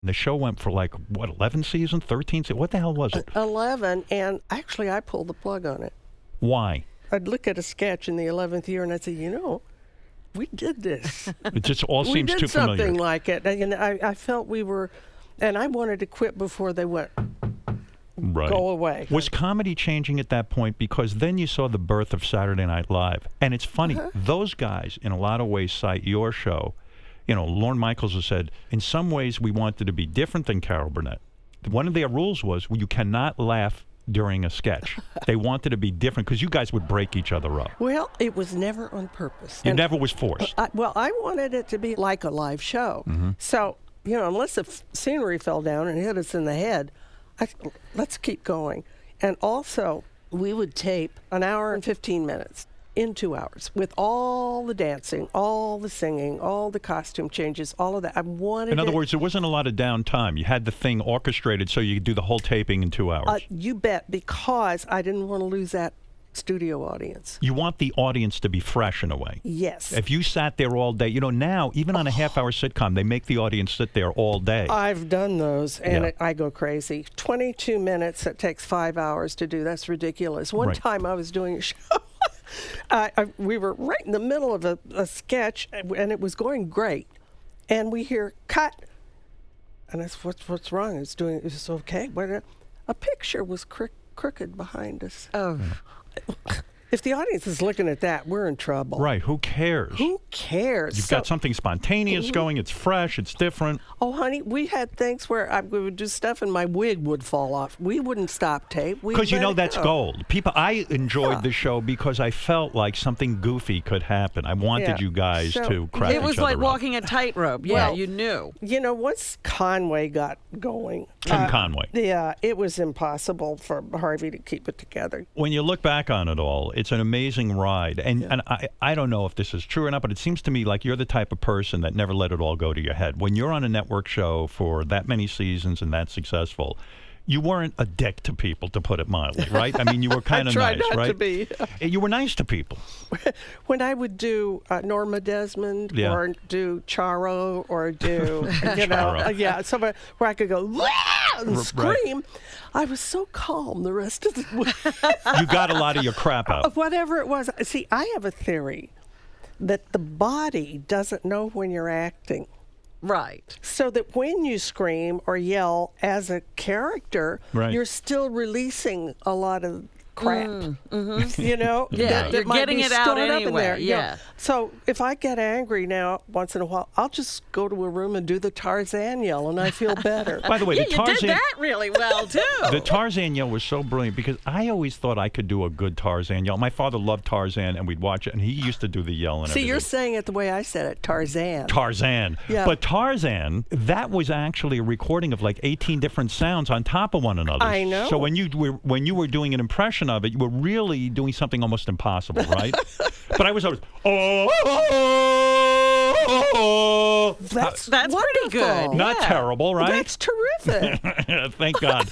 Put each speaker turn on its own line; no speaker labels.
The show went for 11 seasons, 13 seasons? What the hell was it?
11, and actually I pulled the plug on it.
Why?
I'd look at a sketch in the 11th year and I'd say, we did this.
It just all seems too familiar.
We did something like it. And I felt we were, and I wanted to quit before they went, go away.
Was comedy changing at that point? Because then you saw the birth of Saturday Night Live. And it's funny, those guys in a lot of ways cite your show. Lorne Michaels has said, in some ways we wanted to be different than Carol Burnett. One of their rules was you cannot laugh during a sketch. They wanted to be different because you guys would break each other up.
Well, it was never on purpose.
It never was forced.
I wanted it to be like a live show. Mm-hmm. So, unless the scenery fell down and hit us in the head, let's keep going. And also, we would tape an hour and 15 minutes. In 2 hours, with all the dancing, all the singing, all the costume changes, all of that. In other
words, there wasn't a lot of downtime. You had the thing orchestrated so you could do the whole taping in 2 hours.
You bet, because I didn't want to lose that studio audience.
You want the audience to be fresh in a way.
Yes.
If you sat there all day, now, even on a half-hour sitcom, they make the audience sit there all day.
I've done those, and I go crazy. 22 minutes, it takes 5 hours to do. That's ridiculous. One time I was doing a show. We were right in the middle of a sketch, and it was going great. And we hear, cut. And I said, what's wrong? It's okay. A picture was crooked behind us.
Oh.
If the audience is looking at that, we're in trouble.
Right. Who cares?
Who cares?
You've got something spontaneous going. It's fresh. It's different.
Oh, honey, we had things where we would do stuff and my wig would fall off. We wouldn't stop tape.
Because that's gold. I enjoyed the show because I felt like something goofy could happen. I wanted you guys to crack each other
up. It was like walking a tightrope. Yeah, you knew.
Once Conway got going.
Tim Conway.
Yeah, it was impossible for Harvey to keep it together.
When you look back on it all, it's an amazing ride. And I don't know if this is true or not, but it seems to me like you're the type of person that never let it all go to your head. When you're on a network show for that many seasons and that successful, you weren't a dick to people, to put it mildly, right? I mean, you were kind of nice,
not
right?
To be.
You were nice to people.
When I would do Norma Desmond or do Charo or do, somewhere where I could go and scream, I was so calm the rest of the week.
You got a lot of your crap out.
Whatever it was. See, I have a theory that the body doesn't know when you're acting.
Right.
So that when you scream or yell as a character, you're still releasing a lot of crap.
Mm-hmm.
That
you're getting it out anyway.
Yeah. So if I get angry now once in a while, I'll just go to a room and do the Tarzan yell, and I feel better.
By the way, the Tarzan,
you did that really well too.
The Tarzan yell was so brilliant because I always thought I could do a good Tarzan yell. My father loved Tarzan, and we'd watch it, and he used to do the yell and everything.
See, you're saying it the way I said it, Tarzan.
Tarzan.
Yeah.
But Tarzan, that was actually a recording of 18 different sounds on top of one another.
I know.
So when you were doing an impression of it, you were really doing something almost impossible, right? But I was always,
That's
pretty good.
Not terrible, right?
That's terrific.
Thank God.